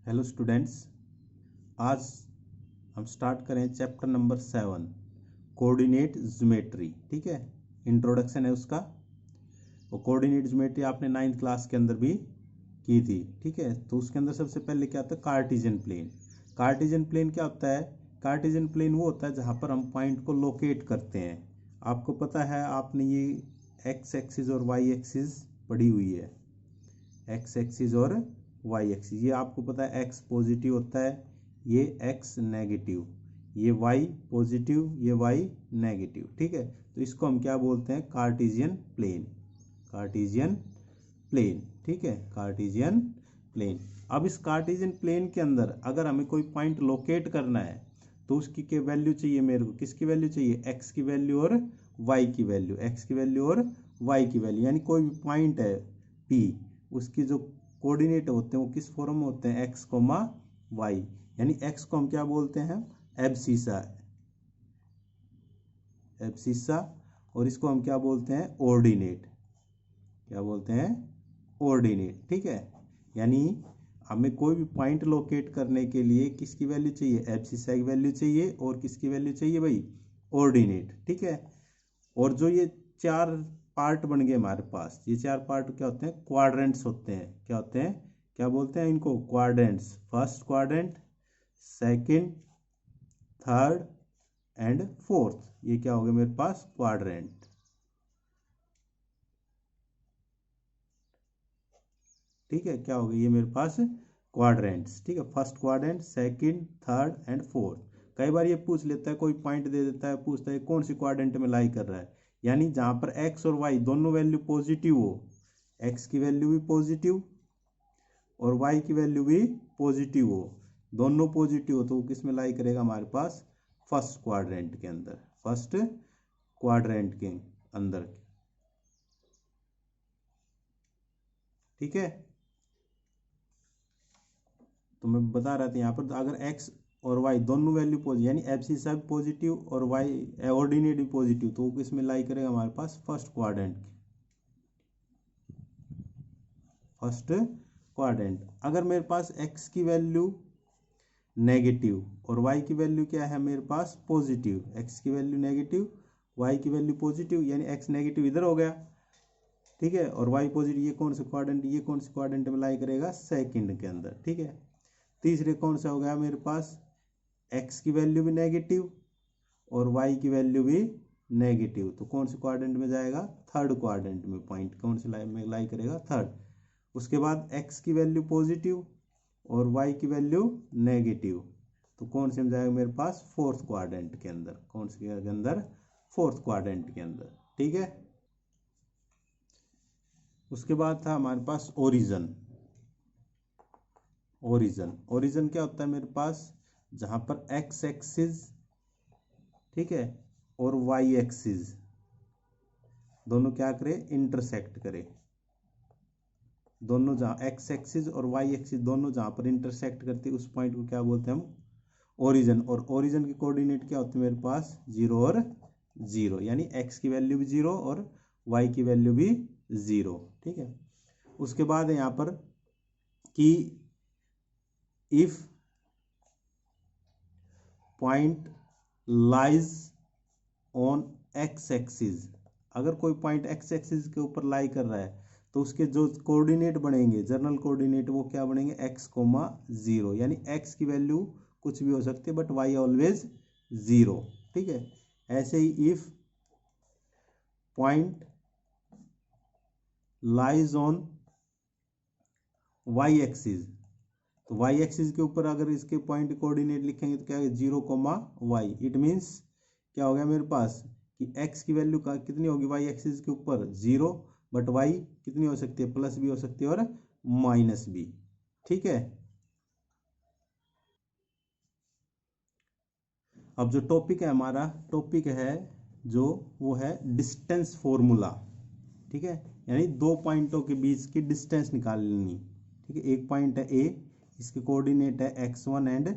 Hello students, आज हम start करें चैप्टर नंबर 7 कोऑर्डिनेट ज्योमेट्री। ठीक है, इंट्रोडक्शन है उसका। और कोऑर्डिनेट ज्योमेट्री आपने 9th क्लास के अंदर भी की थी। ठीक है, तो उसके अंदर सबसे पहले क्या होता है, कार्टेशियन प्लेन। कार्टेशियन प्लेन क्या होता है? कार्टेशियन प्लेन वो होता है जहाँ पर हम पॉइंट को लोकेट करते हैं। आपको पता है, आपने ये एक्स एक्सिस और वाई एक्सिस पढ़ी हुई है। एक्स एक्सिस और वाई एक्सिस, ये आपको पता है एक्स पॉजिटिव होता है, ये एक्स नेगेटिव, ये वाई पॉजिटिव, ये वाई नेगेटिव। ठीक है, तो इसको हम क्या बोलते हैं? Cartesian plane. कार्टेशियन प्लेन, ठीक है, कार्टेशियन प्लेन। अब इस कार्टेशियन प्लेन के अंदर अगर हमें कोई पॉइंट लोकेट करना है तो उसकी क्या वैल्यू चाहिए मेरे को? किसकी वैल्यू चाहिए? एक्स की वैल्यू और वाई की वैल्यू। एक्स की वैल्यू और वाई की वैल्यू, यानी कोई भी पॉइंट है पी, उसकी जो कोऑर्डिनेट होते हैं वो किस फॉर्म में होते हैं? X comma y. यानी एक्स को हम क्या बोलते हैं? Abscissa, abscissa. और इसको हम क्या बोलते हैं? ऑर्डिनेट। क्या बोलते हैं? ऑर्डिनेट। ठीक है, यानी हमें कोई भी पॉइंट लोकेट करने के लिए किसकी वैल्यू चाहिए? एब्सिसा की वैल्यू चाहिए। और किसकी वैल्यू चाहिए भाई? ऑर्डिनेट। ठीक है, और जो ये चार पार्ट बन गए हमारे पास, ये चार पार्ट क्या होते हैं? क्वाड्रेंट्स होते हैं। क्या होते हैं? क्या बोलते हैं इनको? Quadrants. First quadrant, second, third and fourth, ये क्या हो गया मेरे पास? क्वाड्रेंट। ठीक है, क्या हो गया ये मेरे पास? क्वाड्रेंट्स। ठीक है, first quadrant, second, third and fourth. कई बार ये पूछ लेता है, कोई पॉइंट दे देता है, पूछता है कौन सी क्वाड्रेंट में लाई कर रहा है। यानी जहां पर एक्स और वाई दोनों वैल्यू पॉजिटिव हो, एक्स की वैल्यू भी पॉजिटिव और वाई की वैल्यू भी पॉजिटिव हो, दोनों पॉजिटिव हो, तो वो किस में लाई करेगा? हमारे पास फर्स्ट क्वाड्रेंट के अंदर। फर्स्ट क्वाड्रेंट के अंदर। ठीक है, तो मैं बता रहा था यहाँ पर अगर एक्स और वाई दोनों वैल्यू पॉजिटिव, यानी एब्सिसा भी पॉजिटिव और वाई ऑर्डिनेट भी पॉजिटिव, तो वो किस में लाई करेगा? हमारे पास फर्स्ट क्वाड्रेंट। First quadrant. अगर मेरे पास एक्स की वैल्यू नेगेटिव और वाई की वैल्यू क्या है मेरे पास? पॉजिटिव। एक्स की वैल्यू नेगेटिव, वाई की वैल्यू पॉजिटिव, यानी एक्स नेगेटिव इधर हो गया। ठीक है, और वाई पॉजिटिव, ये कौन सा क्वाड्रेंट? ये कौन से क्वाड्रेंट में लाई करेगा? सेकंड के अंदर। ठीक है, तीसरे कौन सा हो गया मेरे पास? एक्स की वैल्यू भी नेगेटिव और वाई की वैल्यू भी नेगेटिव, तो कौन से क्वाड्रेंट में जाएगा? थर्ड क्वाड्रेंट में। पॉइंट कौन से लाइन में लाई करेगा? थर्ड। उसके बाद एक्स की वैल्यू पॉजिटिव और वाई की वैल्यू नेगेटिव, तो कौन से में जाएगा मेरे पास? फोर्थ क्वाड्रेंट के अंदर। कौन से के अंदर? फोर्थ क्वाड्रेंट के अंदर। ठीक है, उसके बाद था हमारे पास ओरिजन। ओरिजन, ओरिजन क्या होता है मेरे पास? जहां पर एक्स एक्सिस, ठीक है, और वाई एक्सिस दोनों क्या करे? इंटरसेक्ट करे। दोनों जहां एक्स एक्सिस और वाई एक्सिस दोनों जहां पर इंटरसेक्ट करती है, उस पॉइंट को क्या बोलते हैं हम? ओरिजन। और ओरिजन की कोऑर्डिनेट क्या होती है मेरे पास? 0 और 0, यानी एक्स की वैल्यू भी 0 और वाई की वैल्यू भी 0। ठीक है, उसके बाद है यहाँ पर कि if point lies on x axis, अगर कोई पॉइंट एक्स एक्सिस के ऊपर लाई कर रहा है तो उसके जो कोऑर्डिनेट बनेंगे, जनरल कोऑर्डिनेट, वो क्या बनेंगे? एक्स कोमा 0, यानी एक्स की वैल्यू कुछ भी हो सकती है बट वाई ऑलवेज 0। ठीक है, ऐसे ही if point lies on y axis, तो वाई एक्सिस के ऊपर अगर इसके पॉइंट कोऑर्डिनेट लिखेंगे तो क्या है? 0 कोमा वाई। इट मीन्स क्या हो गया मेरे पास कि एक्स की वैल्यू का कितनी होगी वाई एक्सिस के ऊपर? 0, बट वाई कितनी हो सकती है? प्लस भी हो सकती है और माइनस भी। ठीक है, अब जो टॉपिक है हमारा, टॉपिक है जो वो है डिस्टेंस फॉर्मूला। ठीक है, यानी दो पॉइंटों के बीच की डिस्टेंस निकालनी। ठीक है, एक पॉइंट है ए, इसके कोऑर्डिनेट है x1 एंड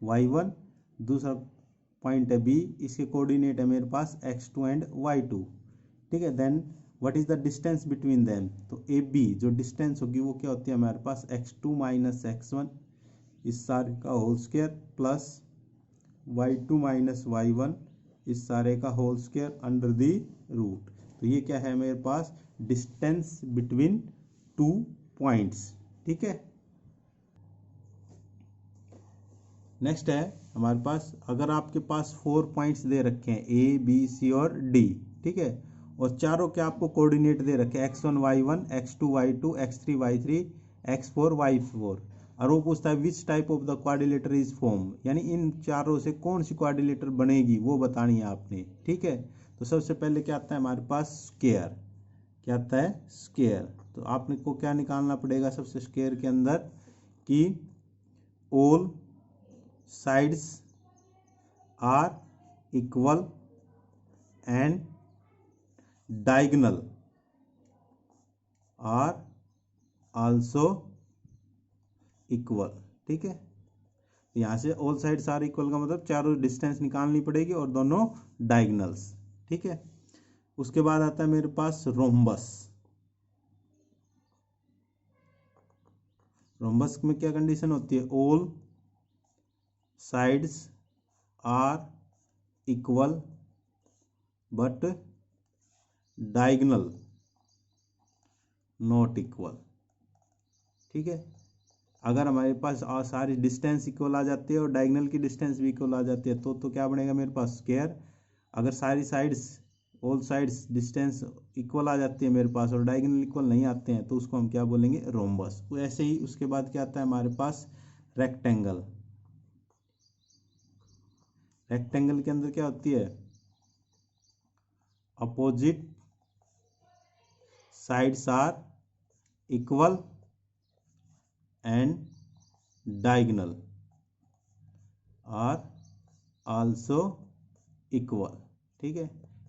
y1। दूसरा पॉइंट है बी, इसके कोऑर्डिनेट है मेरे पास x2 एंड y2। ठीक है, then what is the distance between them? तो ए बी जो डिस्टेंस होगी वो क्या होती है हमारे पास? x2 माइनस x1 इस सारे का whole square plus y2 minus y1 इस सारे का whole square under the root. तो ये क्या है मेरे पास, डिस्टेंस बिटवीन टू पॉइंट्स। ठीक है, नेक्स्ट है हमारे पास, अगर आपके पास 4 पॉइंट्स दे रखे हैं A B C और D, ठीक है, और चारों के आपको कोऑर्डिनेट दे रखे हैं x1 y1 x2 y2 x3 y3 x4 y4, और वो पूछता है which type of the quadrilateral is form, यानी इन चारों से कौन सी क्वाड्रिलेटर बनेगी वो बतानी है आपने। ठीक है, तो सबसे पहले क्या आता है हमारे पास, स्क्वायर। क्या आता है, स्क्वायर। तो आपने को क्या निकालना पड़ेगा सबसे स्क्वायर के अंदर, कि all sides are equal and diagonal are also equal। ठीक है, यहाँ से ऑल साइड्स आर इक्वल का मतलब चारों डिस्टेंस निकालनी पड़ेगी और दोनों डायगोनल्स। ठीक है, उसके बाद आता है मेरे पास रोम्बस। रोम्बस में क्या कंडीशन होती है, all sides are equal but diagonal not equal। ठीक है, अगर हमारे पास सारी डिस्टेंस इक्वल आ जाती है और डायगोनल की डिस्टेंस भी इक्वल आ जाती है तो क्या बनेगा मेरे पास, स्क्वायर। अगर सारी sides all sides distance equal आ जाती है मेरे पास और डायगोनल इक्वल नहीं आते हैं तो उसको हम क्या बोलेंगे, रोम्बस। तो ऐसे ही उसके बाद क्या आता है हमारे पास, रेक्टेंगल। रेक्टेंगल के अंदर क्या होती है, opposite sides are equal and diagonal are also equal. ठीक है,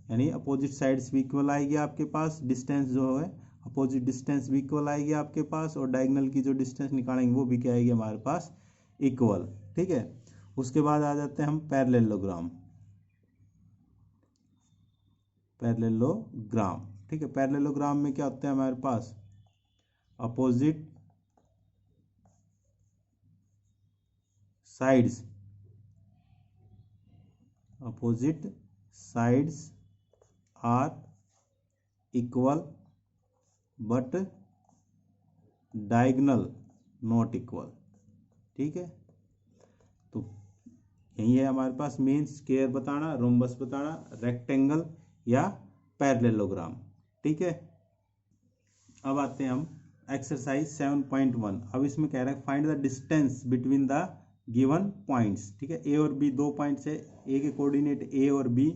यानी अपोजिट साइड्स भी इक्वल आएगी आपके पास, डिस्टेंस जो है अपोजिट डिस्टेंस भी इक्वल आएगी आपके पास, और डायगोनल की जो डिस्टेंस निकालेंगे वो भी क्या आएगी हमारे पास, इक्वल। ठीक है, उसके बाद आ जाते हैं हम पैरेललोग्राम। पैरेललोग्राम, ठीक है, पैरेललोग्राम में क्या होता है हमारे पास, opposite sides are equal but diagonal not equal. ठीक है, तो यही है हमारे पास मेन, स्क्वायर बताना, रोम्बस बताना, रेक्टेंगल या पैरेललोग्राम। ठीक है, अब आते हैं हम एक्सरसाइज 7.1। अब इसमें कह रहा है find the distance between the given points. ठीक है, ए और बी दो पॉइंट्स है, ए के कोऑर्डिनेट ए और बी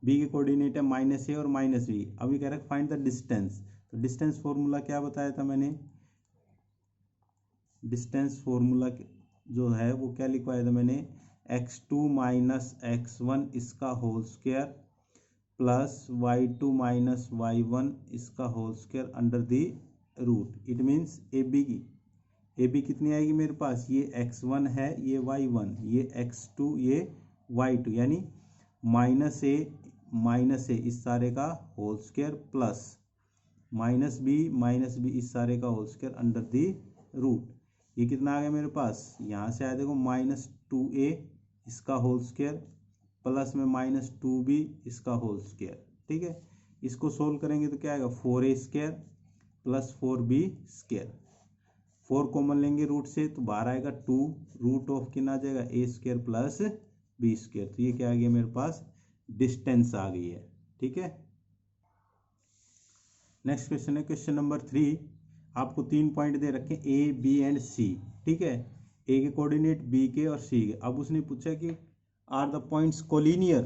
के कोऑर्डिनेट है माइनस ए और माइनस बी। अभी कह रहा है फाइंड द डिस्टेंस। तो डिस्टेंस फॉर्मूला क्या बताया था मैंने, डिस्टेंस फॉर्मूला जो है वो क्या लिखवाया था मैंने, x2 माइनस x1 इसका whole square plus y2 minus y1 इसका whole square under the root. It means A B कितनी आएगी मेरे पास, ये x1 है, ये y1, ये x2, ये y2, यानी माइनस ए इस सारे का whole square plus minus B इस सारे का whole square under the root. ये कितना आ गया मेरे पास, यहाँ से आया देखो -2a इसका होल स्क्वायर प्लस में -2b इसका होल स्क्वायर। ठीक है, इसको सोल्व करेंगे तो क्या आएगा, 4a square plus 4b square. 4 common लेंगे रूट से तो बाहर आएगा 2, रूट ऑफ कितना आ जाएगा, a square plus b square. तो ये क्या आ गया मेरे पास, डिस्टेंस आ गई है। ठीक है, नेक्स्ट क्वेश्चन है क्वेश्चन नंबर 3। आपको 3 पॉइंट दे रखे हैं ए बी एंड सी। ठीक है, ए के कोऑर्डिनेट बी के और सी के। अब उसने पूछा कि आर द पॉइंट्स कोलिनियर,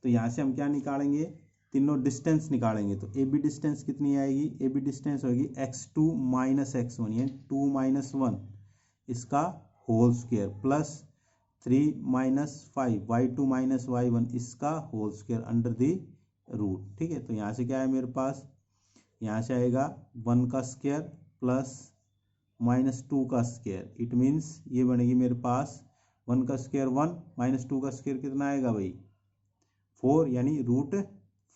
तो यहाँ से हम क्या निकालेंगे, तीनों डिस्टेंस निकालेंगे। तो ए बी डिस्टेंस कितनी आएगी, ए बी डिस्टेंस होगी x2 माइनस x1 यानी 2 माइनस 1 इसका whole square plus 3 minus 5 y2 minus y1 इसका whole square under the root. ठीक है, तो यहाँ से क्या है मेरे पास, यहाँ से आएगा 1 का स्क्वायर प्लस -2 का स्क्वायर। इट मीन्स ये बनेगी मेरे पास 1 का स्क्वायर 1 -2 का स्क्वायर कितना आएगा भाई, 4, यानी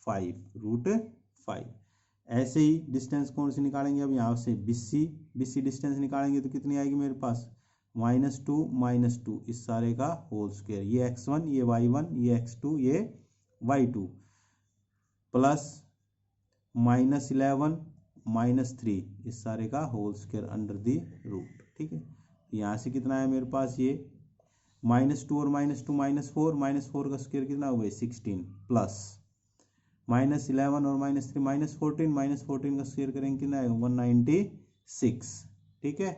√5। ऐसे ही डिस्टेंस कौन सी निकालेंगे, अब यहाँ से BC डिस्टेंस निकालेंगे तो कितनी आएगी मेरे पास, -2 इस सारे का होल स्क्वायर, ये x1 ये y1 ये x2 ये y2 प्लस -11 -3 इस सारे का whole square under the root. ठीक है, यहाँ से कितना है मेरे पास, ये -2 और -2 -4 का स्क्वायर कितना हो गया 16 प्लस -11 और -3 -14 का स्क्वायर करेंगे कितना आएगा 196। ठीक है,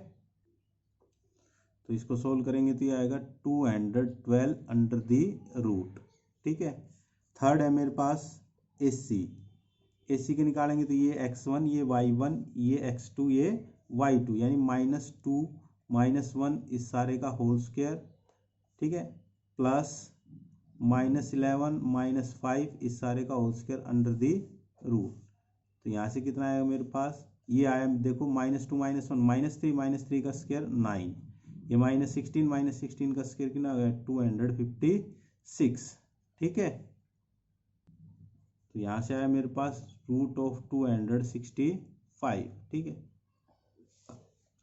तो इसको सोल्व करेंगे तो ये आएगा 212 अंडर दी रूट। ठीक है, थर्ड है मेरे पास AC के निकालेंगे तो ये x1 ये y1 ये x2 ये y2 यानी -2 -1 इस सारे का होल स्क्वायर। ठीक है, प्लस -11 -5 इस सारे का whole square under the root. तो यहाँ से कितना आएगा मेरे पास, ये आया देखो -2 -1 -3 का स्क्वायर 9, ये -16 का स्क्वायर कितना आ गया 256। ठीक है, तो यहाँ से आया मेरे पास √265। ठीक है,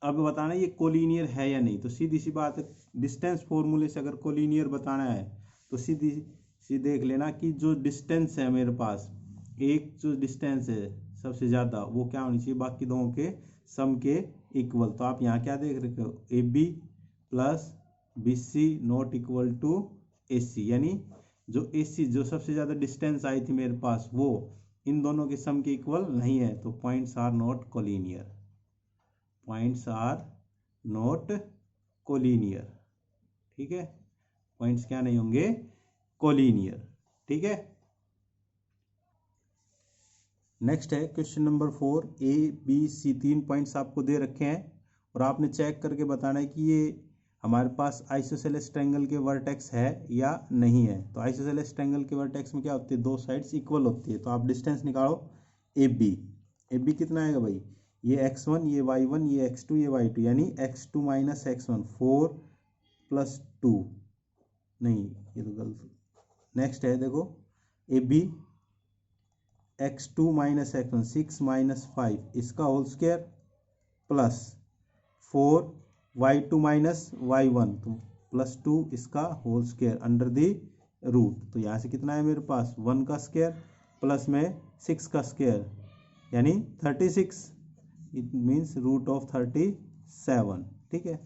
अब बताना ये कोलिनियर है या नहीं, तो सीधी सी बात है, डिस्टेंस फॉर्मूले से अगर कोलिनियर बताना है तो सीधी सी देख लेना कि जो डिस्टेंस है मेरे पास, एक जो डिस्टेंस है सबसे ज़्यादा वो क्या होनी चाहिए बाकी दोनों के सम के इक्वल। तो आप यहाँ क्या देख रहे हो, AB plus BC not equal to AC, यानी जो AC जो सबसे ज़्यादा डिस्टेंस आई थी मेरे पास वो इन दोनों के सम के इक्वल नहीं है, तो points are not collinear, points are not collinear. ठीक है, पॉइंट्स क्या नहीं होंगे, कोलिनियर। ठीक है, नेक्स्ट है क्वेश्चन नंबर 4। ABC 3 पॉइंट्स आपको दे रखे हैं और आपने चेक करके बताना है कि ये हमारे पास आइसोसेलेस ट्रायंगल के वर्टेक्स है या नहीं है। तो आइसोसेलेस ट्रायंगल के वर्टेक्स में क्या होती है, दो साइड्स इक्वल होती है। तो आप डिस्टेंस निकालो AB कितना आएगा भाई, ये x1 ये y1 ये x2 ये y2 यानी x2 माइनस x1 4 + 2, नहीं ये तो गलत। नेक्स्ट है देखो AB x2 minus x1 6 minus 5 इसका whole square plus 4 y2 minus y1 तो +2 इसका whole square under the root. तो यहाँ से कितना है मेरे पास 1 का स्क्वायर प्लस में 6 का स्क्वायर यानी 36, इट मीन्स √37। ठीक है,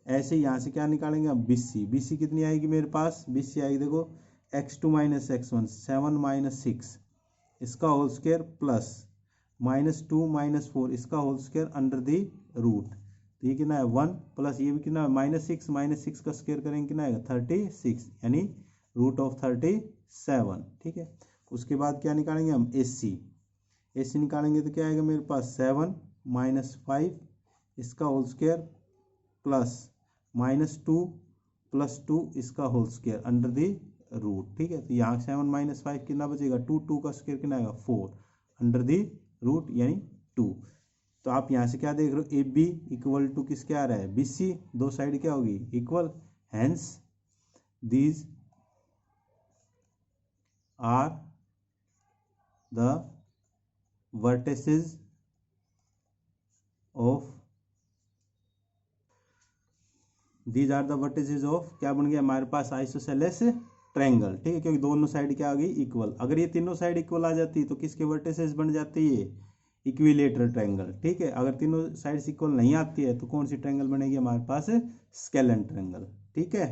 ऐसे यहाँ से क्या निकालेंगे हम BC कितनी आएगी मेरे पास, BC आएगी देखो x2 माइनस x1 7 माइनस 6 इसका होल स्क्वायर प्लस -2 माइनस 4 इसका whole square under the root. तो ये कितना है 1 प्लस ये भी कितना है -6 का स्क्वायर करेंगे कितना आएगा 36 यानी √37। ठीक है, उसके बाद क्या निकालेंगे हम AC निकालेंगे तो क्या आएगा मेरे पास 7 माइनस 5 इसका होल स्क्वायर प्लस -2 + 2 इसका whole square under the root. ठीक है, तो यहाँ 7 माइनस 5 कितना बचेगा 2 का स्क्वायर कितना आएगा 4 अंडर द रूट यानी 2। तो आप यहाँ से क्या देख रहे हो AB इक्वल टू किसके आ रहा है BC, दो साइड क्या होगी equal, hence these are the vertices of क्या बन गया हमारे पास आइसोसेलेस ट्रायंगल। ठीक है, क्योंकि दोनों साइड क्या आ गई इक्वल, अगर ये तीनों साइड इक्वल आ जाती तो किसके वर्टिसेस बन जाती है इक्विलेटरल ट्रायंगल। ठीक है, अगर तीनों साइड्स इक्वल नहीं आती है तो कौन सी ट्रायंगल बनेगी हमारे पास स्केलन ट्रायंगल। ठीक है।